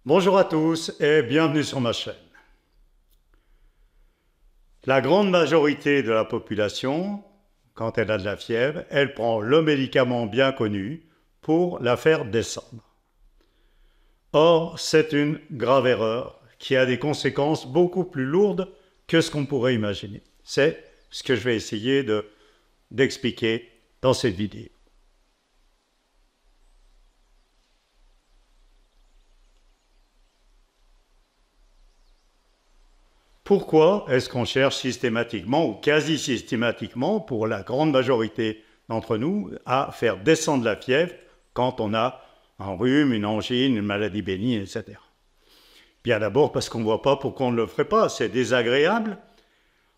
Bonjour à tous et bienvenue sur ma chaîne. La grande majorité de la population, quand elle a de la fièvre, elle prend le médicament bien connu pour la faire descendre. Or, c'est une grave erreur qui a des conséquences beaucoup plus lourdes que ce qu'on pourrait imaginer. C'est ce que je vais essayer d'expliquer dans cette vidéo. Pourquoi est-ce qu'on cherche systématiquement ou quasi systématiquement, pour la grande majorité d'entre nous, à faire descendre la fièvre quand on a un rhume, une angine, une maladie bénigne, etc. Bien d'abord parce qu'on ne voit pas pourquoi on ne le ferait pas, c'est désagréable.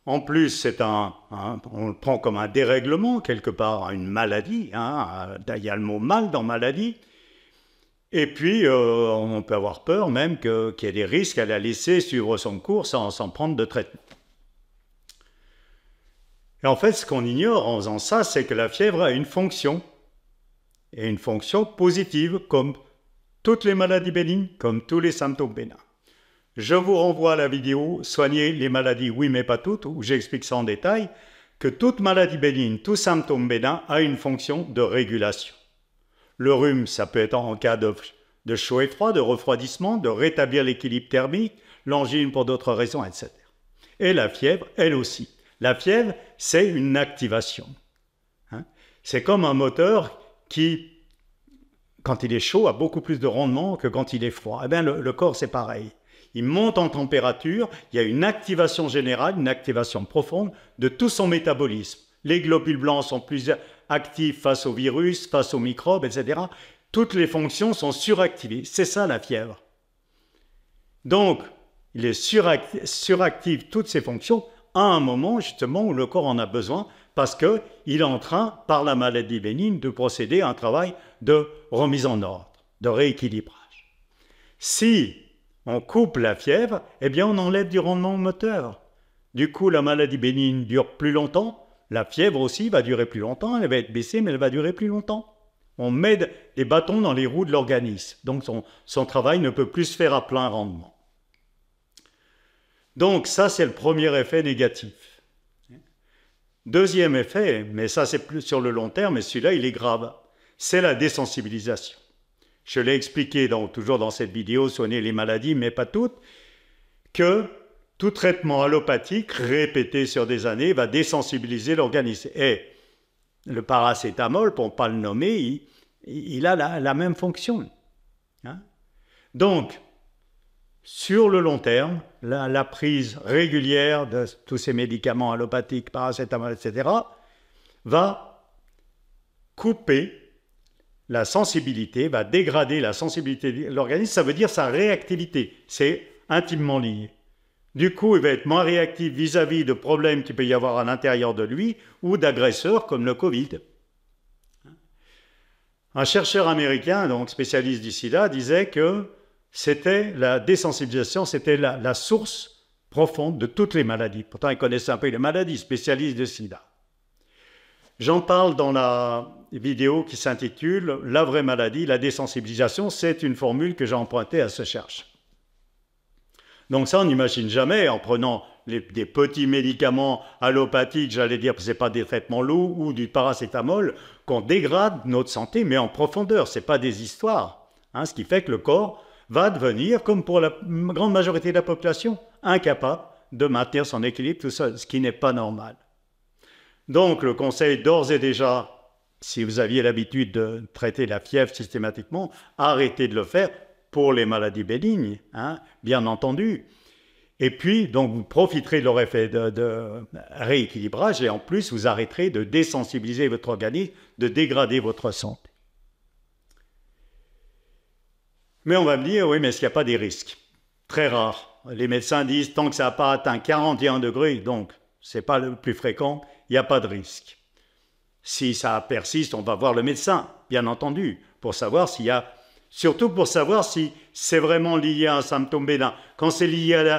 En plus, on le prend comme un dérèglement, quelque part, une maladie. Il y a le mot mal dans maladie. Et puis, on peut avoir peur même qu'il y ait des risques à la laisser suivre son cours sans prendre de traitement. Et en fait, ce qu'on ignore en faisant ça, c'est que la fièvre a une fonction, et une fonction positive, comme toutes les maladies bénignes, comme tous les symptômes bénins. Je vous renvoie à la vidéo « Soigner les maladies, oui mais pas toutes », où j'explique ça en détail, que toute maladie bénigne, tout symptôme bénin a une fonction de régulation. Le rhume, ça peut être en cas de chaud et froid, de refroidissement, de rétablir l'équilibre thermique, l'angine pour d'autres raisons, etc. Et la fièvre, elle aussi. La fièvre, c'est une activation. C'est comme un moteur qui, quand il est chaud, a beaucoup plus de rendement que quand il est froid. Eh bien, le corps, c'est pareil. Il monte en température, il y a une activation générale, une activation profonde de tout son métabolisme. Les globules blancs sont plus actifs face au virus, face aux microbes, etc. Toutes les fonctions sont suractivées. C'est ça la fièvre. Donc, il est suractive toutes ces fonctions à un moment justement où le corps en a besoin parce qu'il est en train, par la maladie bénigne, de procéder à un travail de remise en ordre, de rééquilibrage. Si on coupe la fièvre, eh bien on enlève du rendement moteur. Du coup, la maladie bénigne dure plus longtemps. La fièvre aussi va durer plus longtemps, elle va être baissée, mais elle va durer plus longtemps. On met des bâtons dans les roues de l'organisme, donc son travail ne peut plus se faire à plein rendement. Donc ça, c'est le premier effet négatif. Deuxième effet, mais ça c'est plus sur le long terme, mais celui-là il est grave, c'est la désensibilisation. Je l'ai expliqué toujours dans cette vidéo, soigner les maladies, mais pas toutes, que tout traitement allopathique répété sur des années va désensibiliser l'organisme. Et le paracétamol, pour ne pas le nommer, il a la même fonction. Donc, sur le long terme, la prise régulière de tous ces médicaments allopathiques, paracétamol, etc., va couper la sensibilité, va dégrader la sensibilité de l'organisme, ça veut dire sa réactivité, c'est intimement lié. Du coup, il va être moins réactif vis-à-vis de problèmes qu'il peut y avoir à l'intérieur de lui ou d'agresseurs comme le Covid. Un chercheur américain, donc spécialiste du sida, disait que la désensibilisation, c'était la source profonde de toutes les maladies. Pourtant, il connaissait un peu les maladies, spécialiste du sida. J'en parle dans la vidéo qui s'intitule « La vraie maladie, la désensibilisation ». C'est une formule que j'ai empruntée à ce chercheur. Donc ça, on n'imagine jamais, en prenant des petits médicaments allopathiques, j'allais dire que ce n'est pas des traitements lourds ou du paracétamol, qu'on dégrade notre santé, mais en profondeur, ce n'est pas des histoires. Ce qui fait que le corps va devenir, comme pour la grande majorité de la population, incapable de maintenir son équilibre tout seul, ce qui n'est pas normal. Donc le conseil d'ores et déjà, si vous aviez l'habitude de traiter la fièvre systématiquement, arrêtez de le faire pour les maladies bénignes, bien entendu. Et puis, donc, vous profiterez de leur effet de rééquilibrage et en plus, vous arrêterez de désensibiliser votre organisme, de dégrader votre santé. Mais on va me dire, oui, mais est-ce qu'il n'y a pas des risques? Très rares. Les médecins disent, tant que ça n'a pas atteint 41 degrés, donc ce n'est pas le plus fréquent, il n'y a pas de risque. Si ça persiste, on va voir le médecin, bien entendu, pour savoir s'il y a... Surtout pour savoir si c'est vraiment lié à un symptôme bénin. Quand c'est lié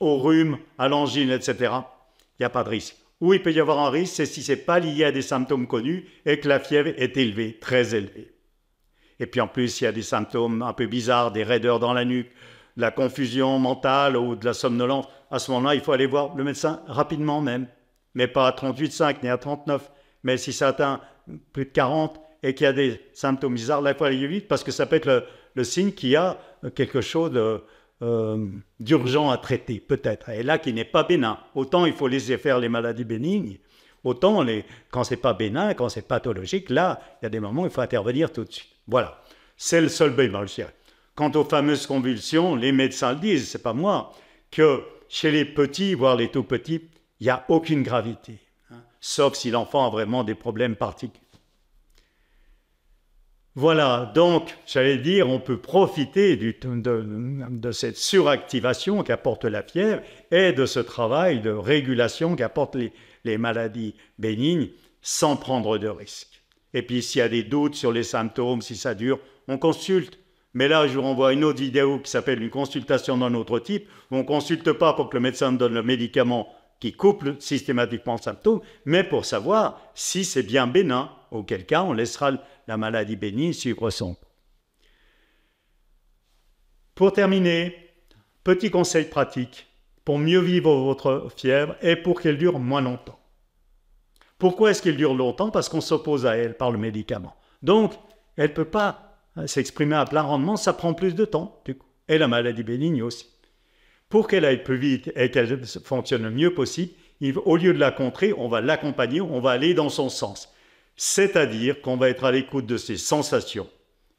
au rhume, à l'angine, etc., il n'y a pas de risque. Où il peut y avoir un risque, c'est si ce n'est pas lié à des symptômes connus et que la fièvre est élevée, très élevée. Et puis en plus, il y a des symptômes un peu bizarres, des raideurs dans la nuque, de la confusion mentale ou de la somnolence. À ce moment-là, il faut aller voir le médecin rapidement même, mais pas à 38,5 ni à 39. Mais si ça atteint plus de 40 et qu'il y a des symptômes bizarres, là, il faut aller vite parce que ça peut être le signe qu'il y a quelque chose d'urgent à traiter, peut-être. Et là, qui n'est pas bénin. Autant il faut laisser faire les maladies bénignes, autant quand ce n'est pas bénin, quand c'est pathologique, là, il y a des moments où il faut intervenir tout de suite. Voilà, c'est le seul bémol, je dirais. Quant aux fameuses convulsions, les médecins le disent, c'est pas moi, que chez les petits, voire les tout petits, il n'y a aucune gravité, sauf si l'enfant a vraiment des problèmes particuliers. Voilà, donc, j'allais dire, on peut profiter de cette suractivation qu'apporte la fièvre et de ce travail de régulation qu'apportent les maladies bénignes sans prendre de risques. Et puis, s'il y a des doutes sur les symptômes, si ça dure, on consulte. Mais là, je vous renvoie à une autre vidéo qui s'appelle « Une consultation d'un autre type » où on ne consulte pas pour que le médecin donne le médicament qui couple systématiquement le symptôme, mais pour savoir si c'est bien bénin, auquel cas on laissera la maladie bénigne suivre son cours. Pour terminer, petit conseil pratique pour mieux vivre votre fièvre et pour qu'elle dure moins longtemps. Pourquoi est-ce qu'elle dure longtemps? Parce qu'on s'oppose à elle par le médicament. Donc, elle ne peut pas s'exprimer à plein rendement, ça prend plus de temps, du coup. Et la maladie bénigne aussi. Pour qu'elle aille plus vite et qu'elle fonctionne le mieux possible, au lieu de la contrer, on va l'accompagner, on va aller dans son sens. C'est-à-dire qu'on va être à l'écoute de ses sensations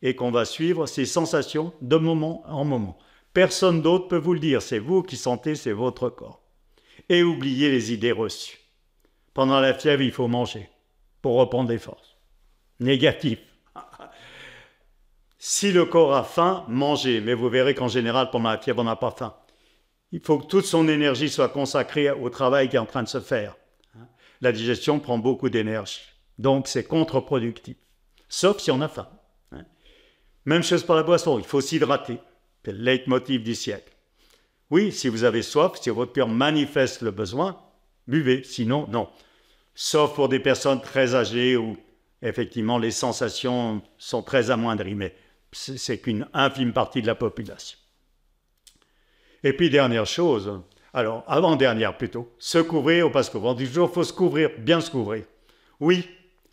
et qu'on va suivre ses sensations de moment en moment. Personne d'autre peut vous le dire, c'est vous qui sentez, c'est votre corps. Et oubliez les idées reçues. Pendant la fièvre, il faut manger pour reprendre des forces. Négatif. Si le corps a faim, mangez. Mais vous verrez qu'en général, pendant la fièvre, on n'a pas faim. Il faut que toute son énergie soit consacrée au travail qui est en train de se faire. La digestion prend beaucoup d'énergie. Donc, c'est contre-productif. Sauf si on a faim. Même chose pour la boisson, il faut s'hydrater. C'est le leitmotiv du siècle. Oui, si vous avez soif, si votre cœur manifeste le besoin, buvez. Sinon, non. Sauf pour des personnes très âgées où, effectivement, les sensations sont très amoindries. Mais c'est qu'une infime partie de la population. Et puis, dernière chose, alors, avant-dernière plutôt, se couvrir ou pas se couvrir. On dit toujours, il faut se couvrir, bien se couvrir. Oui,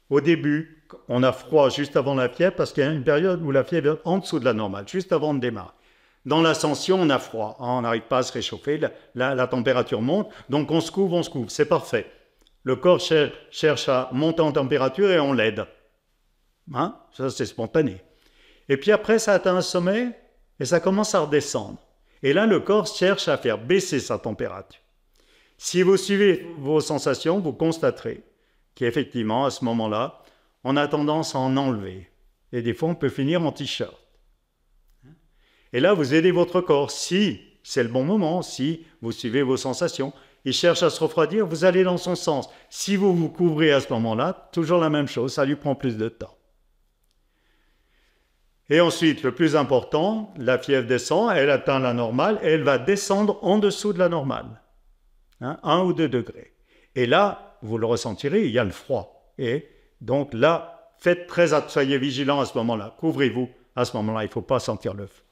au début, on a froid juste avant la fièvre parce qu'il y a une période où la fièvre est en dessous de la normale, juste avant de démarrer. Dans l'ascension, on a froid, on n'arrive pas à se réchauffer, la température monte, donc on se couvre, c'est parfait. Le corps cherche à monter en température et on l'aide. Ça, c'est spontané. Et puis après, ça atteint un sommet et ça commence à redescendre. Et là, le corps cherche à faire baisser sa température. Si vous suivez vos sensations, vous constaterez qu'effectivement, à ce moment-là, on a tendance à en enlever. Et des fois, on peut finir en t-shirt. Et là, vous aidez votre corps. Si c'est le bon moment, si vous suivez vos sensations, il cherche à se refroidir, vous allez dans son sens. Si vous vous couvrez à ce moment-là, toujours la même chose, ça lui prend plus de temps. Et ensuite, le plus important, la fièvre descend, elle atteint la normale, et elle va descendre en dessous de la normale. 1 ou 2 degrés. Et là, vous le ressentirez, il y a le froid. Et donc là, soyez vigilants à ce moment-là. Couvrez-vous à ce moment-là, il ne faut pas sentir le feu.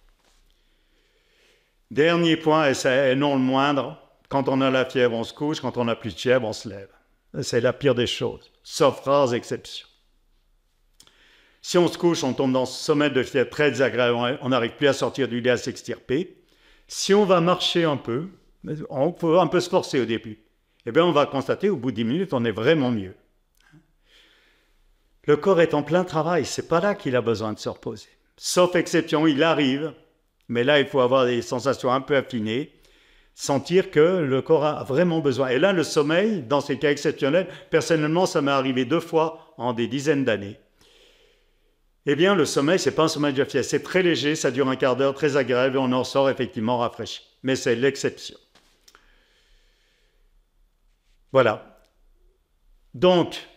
Dernier point, et non le moindre, quand on a la fièvre, on se couche, quand on n'a plus de fièvre, on se lève. C'est la pire des choses, sauf rares exceptions. Si on se couche, on tombe dans ce sommet de fièvre très désagréable, on n'arrive plus à sortir du lit, à s'extirper. Si on va marcher un peu, on faut un peu se forcer au début. Eh bien, on va constater, au bout de 10 minutes, on est vraiment mieux. Le corps est en plein travail, c'est pas là qu'il a besoin de se reposer. Sauf exception, il arrive, mais là, il faut avoir des sensations un peu affinées, sentir que le corps a vraiment besoin. Et là, le sommeil, dans ces cas exceptionnels, personnellement, ça m'est arrivé 2 fois en des dizaines d'années. Eh bien, le sommeil, c'est pas un sommeil de fièvre, c'est très léger, ça dure un quart d'heure, très agréable, et on en sort effectivement rafraîchi. Mais c'est l'exception. Voilà. Donc,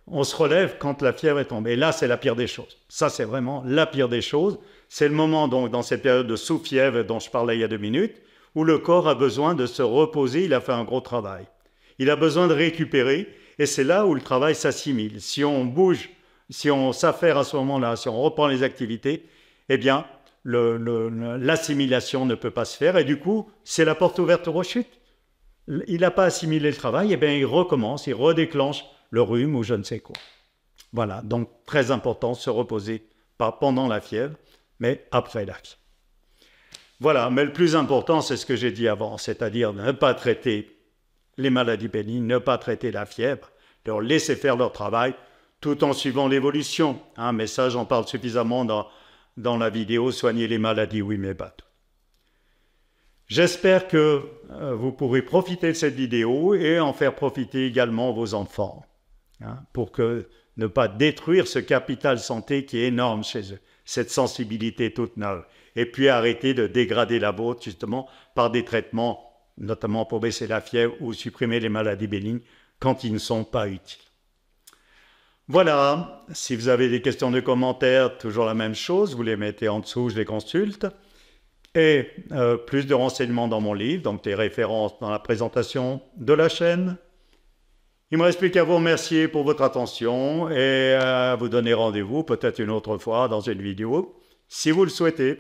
on se relève quand la fièvre est tombée. Et là, c'est la pire des choses. Ça, c'est vraiment la pire des choses. C'est le moment, donc, dans cette période de sous-fièvre dont je parlais il y a 2 minutes, où le corps a besoin de se reposer, il a fait un gros travail. Il a besoin de récupérer, et c'est là où le travail s'assimile. Si on bouge si on s'affaire à ce moment-là, si on reprend les activités, eh bien, l'assimilation ne peut pas se faire et du coup, c'est la porte ouverte aux rechutes. Il n'a pas assimilé le travail, eh bien, il recommence, il redéclenche le rhume ou je ne sais quoi. Voilà, donc très important, se reposer, pas pendant la fièvre, mais après la fièvre. Voilà, mais le plus important, c'est ce que j'ai dit avant, c'est-à-dire ne pas traiter les maladies bénignes, ne pas traiter la fièvre, leur laisser faire leur travail, tout en suivant l'évolution. Hein, mais ça, j'en parle suffisamment dans la vidéo « Soigner les maladies, oui, mais pas tout ». J'espère que vous pourrez profiter de cette vidéo et en faire profiter également vos enfants, hein, pour ne pas détruire ce capital santé qui est énorme chez eux, cette sensibilité toute neuve. Et puis arrêter de dégrader la vôtre justement par des traitements, notamment pour baisser la fièvre ou supprimer les maladies bénignes quand ils ne sont pas utiles. Voilà, si vous avez des questions de commentaires, toujours la même chose, vous les mettez en dessous, je les consulte. Et plus de renseignements dans mon livre, donc des références dans la présentation de la chaîne. Il ne me reste plus qu'à vous remercier pour votre attention et à vous donner rendez-vous peut-être une autre fois dans une vidéo, si vous le souhaitez.